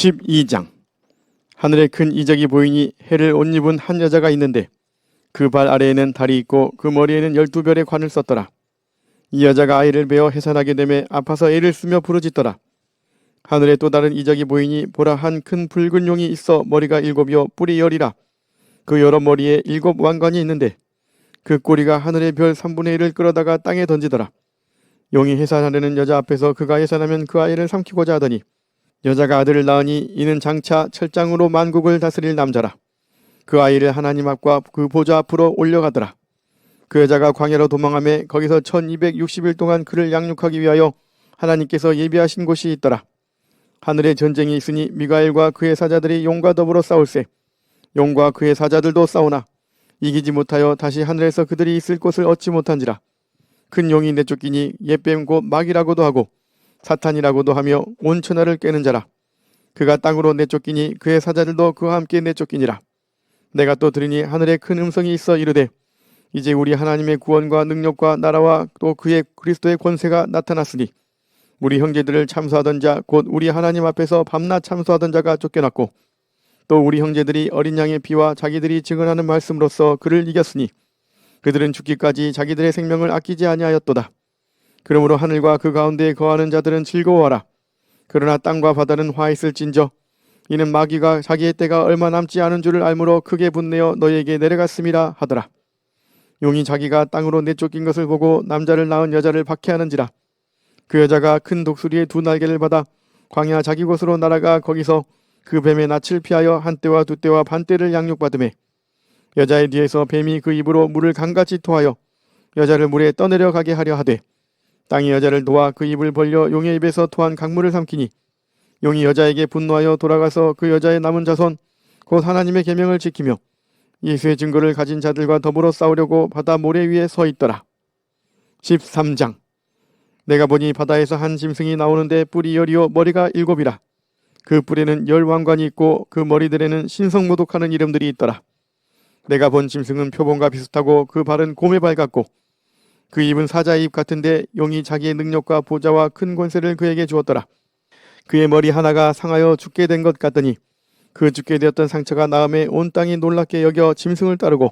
12장. 하늘에 큰 이적이 보이니 해를 옷 입은 한 여자가 있는데 그 발 아래에는 달이 있고 그 머리에는 12별의 관을 썼더라. 이 여자가 아이를 베어 해산하게 되매 아파서 애를 쓰며 부르짖더라. 하늘에 또 다른 이적이 보이니 보라, 한 큰 붉은 용이 있어 머리가 7이요 뿔이 10이라. 그 여러 머리에 7 왕관이 있는데 그 꼬리가 하늘의 별 3분의 1을 끌어다가 땅에 던지더라. 용이 해산하려는 여자 앞에서 그가 해산하면 그 아이를 삼키고자 하더니 여자가 아들을 낳으니 이는 장차 철장으로 만국을 다스릴 남자라. 그 아이를 하나님 앞과 그 보좌 앞으로 올려가더라. 그 여자가 광야로 도망하며 거기서 1260일 동안 그를 양육하기 위하여 하나님께서 예비하신 곳이 있더라. 하늘에 전쟁이 있으니 미가엘과 그의 사자들이 용과 더불어 싸울세. 용과 그의 사자들도 싸우나 이기지 못하여 다시 하늘에서 그들이 있을 곳을 얻지 못한지라. 큰 용이 내쫓기니 옛뱀 곧 마귀라고도 하고 사탄이라고도 하며 온 천하를 깨는 자라. 그가 땅으로 내쫓기니 그의 사자들도 그와 함께 내쫓기니라. 내가 또 들으니 하늘에 큰 음성이 있어 이르되 이제 우리 하나님의 구원과 능력과 나라와 또 그의 그리스도의 권세가 나타났으니 우리 형제들을 참수하던 자 곧 우리 하나님 앞에서 밤낮 참수하던 자가 쫓겨났고 또 우리 형제들이 어린 양의 피와 자기들이 증언하는 말씀으로써 그를 이겼으니 그들은 죽기까지 자기들의 생명을 아끼지 아니하였도다. 그러므로 하늘과 그 가운데에 거하는 자들은 즐거워하라. 그러나 땅과 바다는 화 있을진저 이는 마귀가 자기의 때가 얼마 남지 않은 줄을 알므로 크게 분내어 너희에게 내려갔음이라 하더라. 용이 자기가 땅으로 내쫓긴 것을 보고 남자를 낳은 여자를 박해하는지라. 그 여자가 큰 독수리의 2 날개를 받아 광야 자기 곳으로 날아가 거기서 그 뱀의 낯을 피하여 한 떼와 2 떼와 반 떼를 양육받으매 여자의 뒤에서 뱀이 그 입으로 물을 강같이 토하여 여자를 물에 떠내려 가게 하려 하되 땅이 여자를 도와 그 입을 벌려 용의 입에서 토한 강물을 삼키니 용이 여자에게 분노하여 돌아가서 그 여자의 남은 자손 곧 하나님의 계명을 지키며 예수의 증거를 가진 자들과 더불어 싸우려고 바다 모래 위에 서 있더라. 13장. 내가 보니 바다에서 한 짐승이 나오는데 뿔이 10이요 머리가 7이라. 그 뿔에는 10 왕관이 있고 그 머리들에는 신성모독하는 이름들이 있더라. 내가 본 짐승은 표범과 비슷하고 그 발은 곰의 발 같고 그 입은 사자의 입 같은데 용이 자기의 능력과 보좌와 큰 권세를 그에게 주었더라. 그의 머리 하나가 상하여 죽게 된 것 같더니 그 죽게 되었던 상처가 나음에 온 땅이 놀랍게 여겨 짐승을 따르고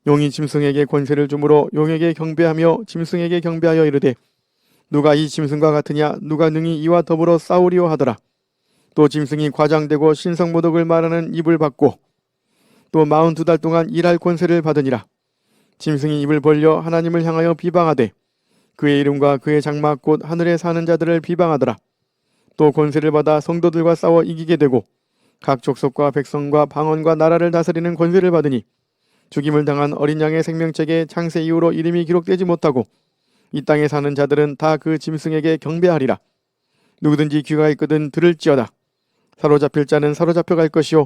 용이 짐승에게 권세를 주므로 용에게 경배하며 짐승에게 경배하여 이르되 누가 이 짐승과 같으냐, 누가 능히 이와 더불어 싸우리오 하더라. 또 짐승이 과장되고 신성모독을 말하는 입을 받고 또 42달 동안 일할 권세를 받으니라. 짐승이 입을 벌려 하나님을 향하여 비방하되 그의 이름과 그의 장막 곧 하늘에 사는 자들을 비방하더라. 또 권세를 받아 성도들과 싸워 이기게 되고 각 족속과 백성과 방언과 나라를 다스리는 권세를 받으니 죽임을 당한 어린 양의 생명책에 창세 이후로 이름이 기록되지 못하고 이 땅에 사는 자들은 다 그 짐승에게 경배하리라. 누구든지 귀가 있거든 들을지어다. 사로잡힐 자는 사로잡혀 갈 것이요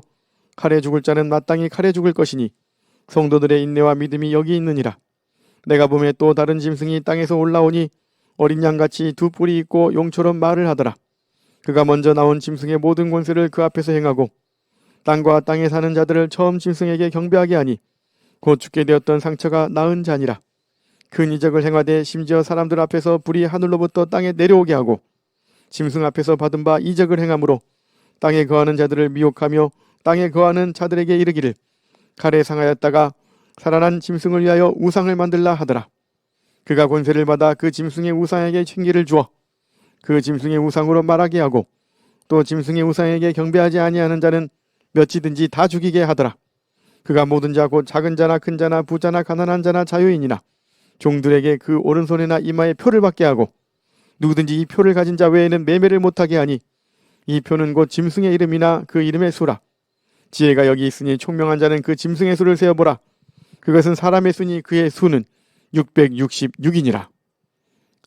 칼에 죽을 자는 마땅히 칼에 죽을 것이니 성도들의 인내와 믿음이 여기 있느니라. 내가 보매 또 다른 짐승이 땅에서 올라오니 어린 양같이 2 뿔이 있고 용처럼 말을 하더라. 그가 먼저 나온 짐승의 모든 권세를 그 앞에서 행하고 땅과 땅에 사는 자들을 처음 짐승에게 경배하게 하니 곧 죽게 되었던 상처가 나은 자니라. 큰 이적을 행하되 심지어 사람들 앞에서 불이 하늘로부터 땅에 내려오게 하고 짐승 앞에서 받은 바 이적을 행함으로 땅에 거하는 자들을 미혹하며 땅에 거하는 자들에게 이르기를 칼에 상하였다가 살아난 짐승을 위하여 우상을 만들라 하더라. 그가 권세를 받아 그 짐승의 우상에게 칭기를 주어 그 짐승의 우상으로 말하게 하고 또 짐승의 우상에게 경배하지 아니하는 자는 몇이든지 다 죽이게 하더라. 그가 모든 자 곧 작은 자나 큰 자나 부자나 가난한 자나 자유인이나 종들에게 그 오른손이나 이마에 표를 받게 하고 누구든지 이 표를 가진 자 외에는 매매를 못하게 하니 이 표는 곧 짐승의 이름이나 그 이름의 수라. 지혜가 여기 있으니 총명한 자는 그 짐승의 수를 세어보라. 그것은 사람의 수니 그의 수는 666이니라.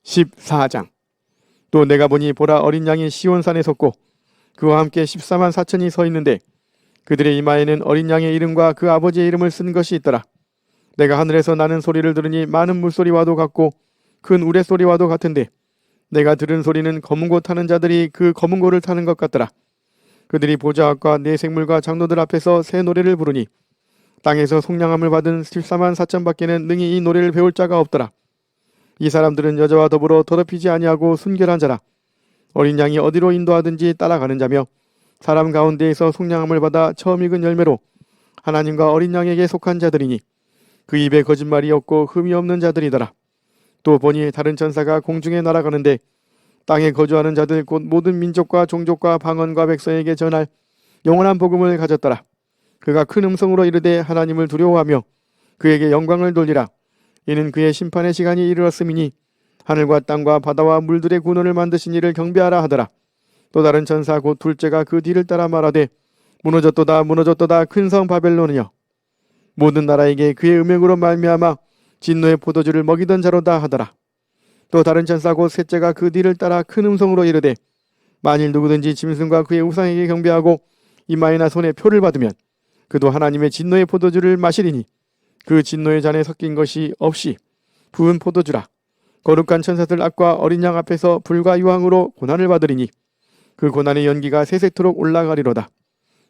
14장. 또 내가 보니 보라, 어린 양이 시온산에 섰고 그와 함께 14만 4천이 서 있는데 그들의 이마에는 어린 양의 이름과 그 아버지의 이름을 쓴 것이 있더라. 내가 하늘에서 나는 소리를 들으니 많은 물소리와도 같고 큰 우레소리와도 같은데 내가 들은 소리는 검은 고 타는 자들이 그 검은 고를 타는 것 같더라. 그들이 보좌 앞과 네 생물과 장로들 앞에서 새 노래를 부르니 땅에서 속량함을 받은 14만 4천 밖에는 능히 이 노래를 배울 자가 없더라. 이 사람들은 여자와 더불어 더럽히지 아니하고 순결한 자라. 어린 양이 어디로 인도하든지 따라가는 자며 사람 가운데에서 속량함을 받아 처음 익은 열매로 하나님과 어린 양에게 속한 자들이니 그 입에 거짓말이 없고 흠이 없는 자들이더라. 또 보니 다른 천사가 공중에 날아가는데 땅에 거주하는 자들 곧 모든 민족과 종족과 방언과 백성에게 전할 영원한 복음을 가졌더라. 그가 큰 음성으로 이르되 하나님을 두려워하며 그에게 영광을 돌리라. 이는 그의 심판의 시간이 이르렀음이니 하늘과 땅과 바다와 물들의 군원을 만드신 이를 경배하라 하더라. 또 다른 천사 곧 둘째가 그 뒤를 따라 말하되 무너졌도다 무너졌도다 큰 성 바벨론이여 모든 나라에게 그의 음행으로 말미암아 진노의 포도주를 먹이던 자로다 하더라. 또 다른 천사 곧 셋째가 그 뒤를 따라 큰 음성으로 이르되 만일 누구든지 짐승과 그의 우상에게 경배하고 이마에나 손에 표를 받으면 그도 하나님의 진노의 포도주를 마시리니 그 진노의 잔에 섞인 것이 없이 부은 포도주라. 거룩한 천사들 앞과 어린 양 앞에서 불과 유황으로 고난을 받으리니 그 고난의 연기가 세세토록 올라가리로다.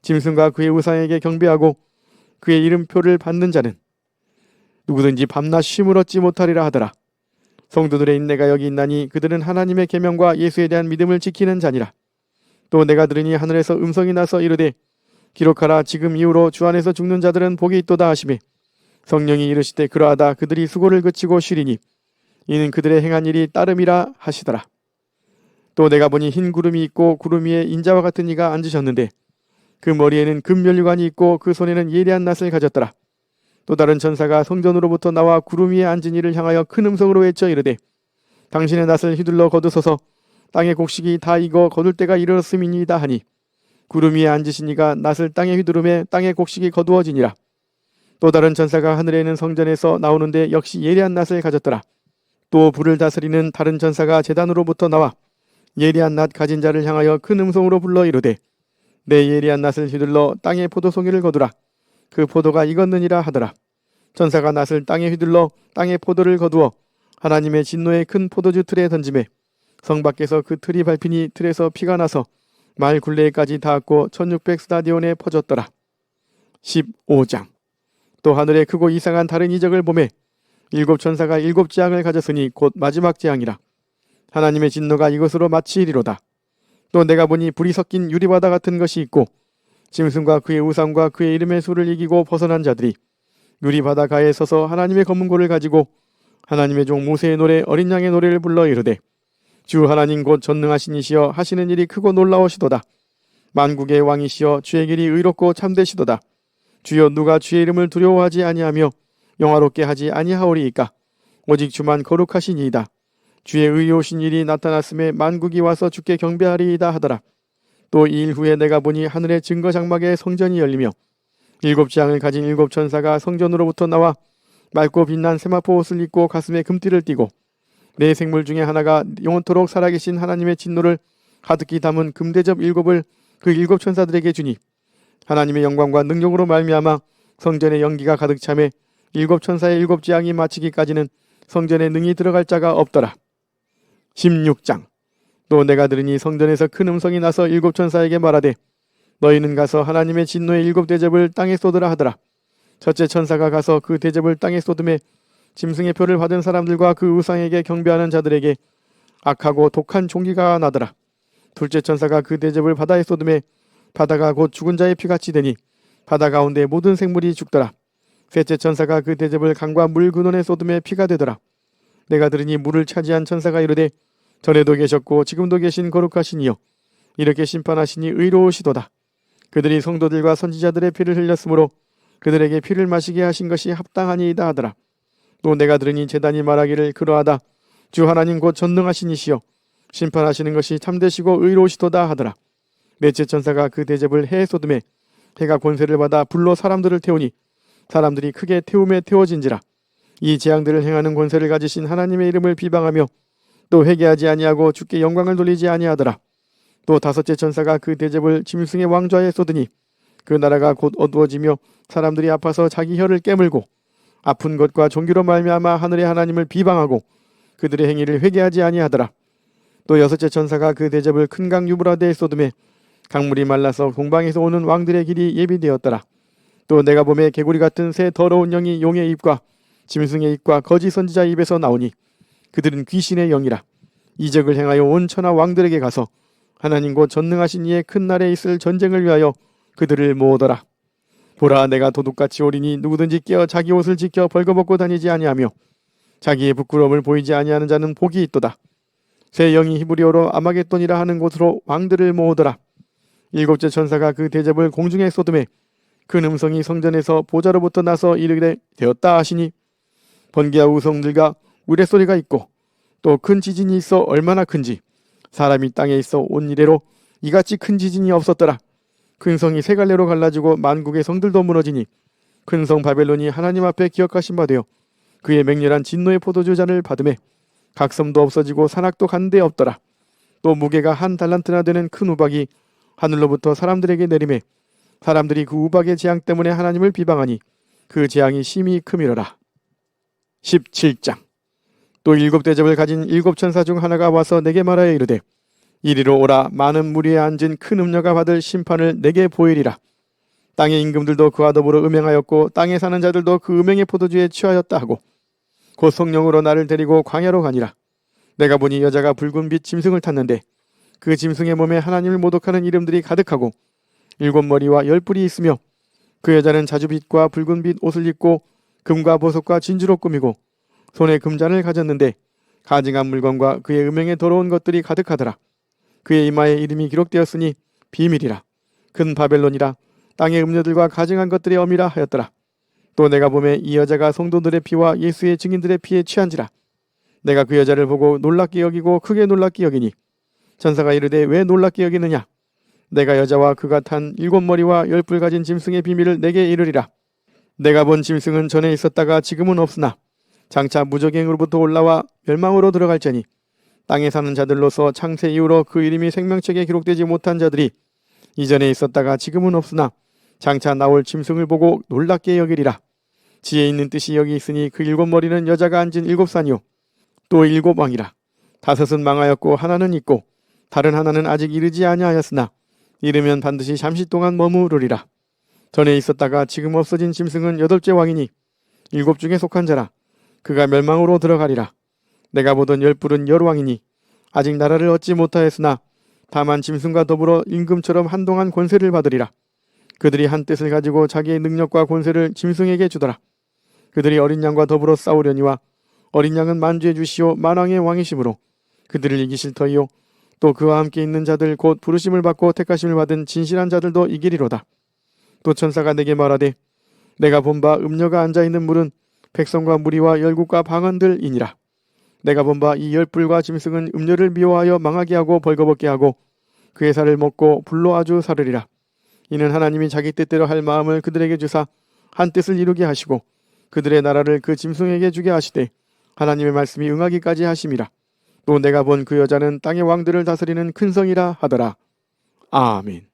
짐승과 그의 우상에게 경배하고 그의 이름표를 받는 자는 누구든지 밤낮 쉼을 얻지 못하리라 하더라. 성도들의 인내가 여기 있나니 그들은 하나님의 계명과 예수에 대한 믿음을 지키는 자니라. 또 내가 들으니 하늘에서 음성이 나서 이르되 기록하라. 지금 이후로 주 안에서 죽는 자들은 복이 있도다 하시매 성령이 이르시되 그러하다. 그들이 수고를 그치고 쉬리니 이는 그들의 행한 일이 따름이라 하시더라. 또 내가 보니 흰 구름이 있고 구름 위에 인자와 같은 이가 앉으셨는데 그 머리에는 금면류관이 있고 그 손에는 예리한 낫을 가졌더라. 또 다른 천사가 성전으로부터 나와 구름 위에 앉은 이를 향하여 큰 음성으로 외쳐 이르되 당신의 낫을 휘둘러 거두소서. 땅의 곡식이 다 익어 거둘 때가 이르렀음이니이다 하니 구름 위에 앉으신 이가 낫을 땅에 휘두르매 땅의 곡식이 거두어지니라. 또 다른 천사가 하늘에 있는 성전에서 나오는데 역시 예리한 낫을 가졌더라. 또 불을 다스리는 다른 천사가 제단으로부터 나와 예리한 낫 가진 자를 향하여 큰 음성으로 불러 이르되 내 예리한 낫을 휘둘러 땅의 포도송이를 거두라. 그 포도가 익었느니라 하더라. 천사가 낫을 땅에 휘둘러 땅의 포도를 거두어 하나님의 진노의 큰 포도주 틀에 던지매 성 밖에서 그 틀이 밟히니 틀에서 피가 나서 말 굴레에까지 닿았고 1600 스타디온에 퍼졌더라. 15장. 또 하늘에 크고 이상한 다른 이적을 보매 일곱 천사가 일곱 재앙을 가졌으니 곧 마지막 재앙이라. 하나님의 진노가 이것으로 마치리로다. 또 내가 보니 불이 섞인 유리바다 같은 것이 있고 짐승과 그의 우상과 그의 이름의 수를 이기고 벗어난 자들이 유리바다 가에 서서 하나님의 검은고를 가지고 하나님의 종 모세의 노래 어린 양의 노래를 불러 이르되 주 하나님 곧 전능하신 이시여 하시는 일이 크고 놀라우시도다. 만국의 왕이시여 주의 길이 의롭고 참되시도다. 주여 누가 주의 이름을 두려워하지 아니하며 영화롭게 하지 아니하오리이까. 오직 주만 거룩하시니이다. 주의 의로우신 일이 나타났음에 만국이 와서 주께 경배하리이다 하더라. 또 이 일 후에 내가 보니 하늘의 증거 장막에 성전이 열리며 일곱 재앙을 가진 일곱 천사가 성전으로부터 나와 맑고 빛난 세마포 옷을 입고 가슴에 금띠를 띠고 네 생물 중에 하나가 영원토록 살아계신 하나님의 진노를 가득히 담은 금대접 일곱을 그 일곱 천사들에게 주니 하나님의 영광과 능력으로 말미암아 성전의 연기가 가득 차매 일곱 천사의 일곱 재앙이 마치기까지는 성전에 능히 들어갈 자가 없더라. 16장. 또 내가 들으니 성전에서 큰 음성이 나서 일곱 천사에게 말하되 너희는 가서 하나님의 진노의 일곱 대접을 땅에 쏟으라 하더라. 첫째 천사가 가서 그 대접을 땅에 쏟음에 짐승의 표를 받은 사람들과 그 우상에게 경배하는 자들에게 악하고 독한 종기가 나더라. 둘째 천사가 그 대접을 바다에 쏟음에 바다가 곧 죽은 자의 피같이 되니 바다 가운데 모든 생물이 죽더라. 셋째 천사가 그 대접을 강과 물 근원에 쏟음에 피가 되더라. 내가 들으니 물을 차지한 천사가 이르되 전에도 계셨고 지금도 계신 거룩하시니여 이렇게 심판하시니 의로우시도다. 그들이 성도들과 선지자들의 피를 흘렸으므로 그들에게 피를 마시게 하신 것이 합당하니이다 하더라. 또 내가 들으니 제단이 말하기를 그러하다. 주 하나님 곧 전능하시니시여 심판하시는 것이 참되시고 의로우시도다 하더라. 넷째 천사가 그 대접을 해에 쏟음에 해가 권세를 받아 불로 사람들을 태우니 사람들이 크게 태움에 태워진지라. 이 재앙들을 행하는 권세를 가지신 하나님의 이름을 비방하며 또 회개하지 아니하고 주께 영광을 돌리지 아니하더라. 또 다섯째 천사가 그 대접을 짐승의 왕좌에 쏟으니 그 나라가 곧 어두워지며 사람들이 아파서 자기 혀를 깨물고 아픈 것과 종기로 말미암아 하늘의 하나님을 비방하고 그들의 행위를 회개하지 아니하더라. 또 여섯째 천사가 그 대접을 큰 강 유브라데에 쏟음에 강물이 말라서 동방에서 오는 왕들의 길이 예비되었더라. 또 내가 보매 개구리 같은 새 더러운 영이 용의 입과 짐승의 입과 거짓 선지자 입에서 나오니 그들은 귀신의 영이라. 이적을 행하여 온 천하 왕들에게 가서 하나님 곧 전능하신 이의 큰 날에 있을 전쟁을 위하여 그들을 모으더라. 보라, 내가 도둑같이 오리니 누구든지 깨어 자기 옷을 지켜 벌거벗고 다니지 아니하며 자기의 부끄러움을 보이지 아니하는 자는 복이 있도다. 새 영이 히브리어로 아마겟돈이라 하는 곳으로 왕들을 모으더라. 일곱째 천사가 그 대접을 공중에 쏟음에 큰 음성이 성전에서 보좌로부터 나서 이르되 되었다 하시니 번개와 우성들과 우레소리가 있고 또 큰 지진이 있어 얼마나 큰지 사람이 땅에 있어 온 이래로 이같이 큰 지진이 없었더라. 큰 성이 세 갈래로 갈라지고 만국의 성들도 무너지니 큰 성 바벨론이 하나님 앞에 기억하신 바 되어 그의 맹렬한 진노의 포도주 잔을 받음에 각 섬도 없어지고 산악도 간 데 없더라. 또 무게가 한 달란트나 되는 큰 우박이 하늘로부터 사람들에게 내림에 사람들이 그 우박의 재앙 때문에 하나님을 비방하니 그 재앙이 심히 크미러라. 17장. 또 일곱 대접을 가진 일곱 천사 중 하나가 와서 내게 말하여 이르되 이리로 오라. 많은 무리에 앉은 큰 음녀가 받을 심판을 내게 보이리라. 땅의 임금들도 그와 더불어 음행하였고 땅에 사는 자들도 그 음행의 포도주에 취하였다 하고 곧 성령으로 나를 데리고 광야로 가니라. 내가 보니 여자가 붉은 빛 짐승을 탔는데 그 짐승의 몸에 하나님을 모독하는 이름들이 가득하고 일곱 머리와 열 뿔이 있으며 그 여자는 자주빛과 붉은 빛 옷을 입고 금과 보석과 진주로 꾸미고 손에 금잔을 가졌는데 가증한 물건과 그의 음행에 더러운 것들이 가득하더라. 그의 이마에 이름이 기록되었으니 비밀이라. 큰 바벨론이라. 땅의 음녀들과 가증한 것들의 어미라 하였더라. 또 내가 보매 이 여자가 성도들의 피와 예수의 증인들의 피에 취한지라. 내가 그 여자를 보고 놀랍게 여기고 크게 놀랍게 여기니 천사가 이르되 왜 놀랍게 여기느냐. 내가 여자와 그가 탄 일곱 머리와 열 뿔 가진 짐승의 비밀을 내게 이르리라. 내가 본 짐승은 전에 있었다가 지금은 없으나 장차 무적행으로부터 올라와 멸망으로 들어갈지니 땅에 사는 자들로서 창세 이후로 그 이름이 생명책에 기록되지 못한 자들이 이전에 있었다가 지금은 없으나 장차 나올 짐승을 보고 놀랍게 여기리라. 지혜 있는 뜻이 여기 있으니 그 일곱 머리는 여자가 앉은 일곱 산이요 또 일곱 왕이라. 다섯은 망하였고 하나는 있고 다른 하나는 아직 이르지 아니하였으나 이르면 반드시 잠시 동안 머무르리라. 전에 있었다가 지금 없어진 짐승은 여덟째 왕이니 일곱 중에 속한 자라. 그가 멸망으로 들어가리라. 내가 보던 열 뿔은 열 왕이니 아직 나라를 얻지 못하였으나 다만 짐승과 더불어 임금처럼 한동안 권세를 받으리라. 그들이 한 뜻을 가지고 자기의 능력과 권세를 짐승에게 주더라. 그들이 어린 양과 더불어 싸우려니와 어린 양은 만주의 주시오 만왕의 왕이시므로 그들을 이기실 터이요 또 그와 함께 있는 자들 곧 부르심을 받고 택하심을 받은 진실한 자들도 이기리로다. 또 천사가 내게 말하되 내가 본 바 음녀가 앉아있는 물은 백성과 무리와 열국과 방언들이니라. 내가 본 바 이 열 뿔과 짐승은 음녀를 미워하여 망하게 하고 벌거벗게 하고 그의 살을 먹고 불로 아주 사르리라. 이는 하나님이 자기 뜻대로 할 마음을 그들에게 주사 한 뜻을 이루게 하시고 그들의 나라를 그 짐승에게 주게 하시되 하나님의 말씀이 응하기까지 하심이라. 또 내가 본 그 여자는 땅의 왕들을 다스리는 큰 성이라 하더라. 아멘.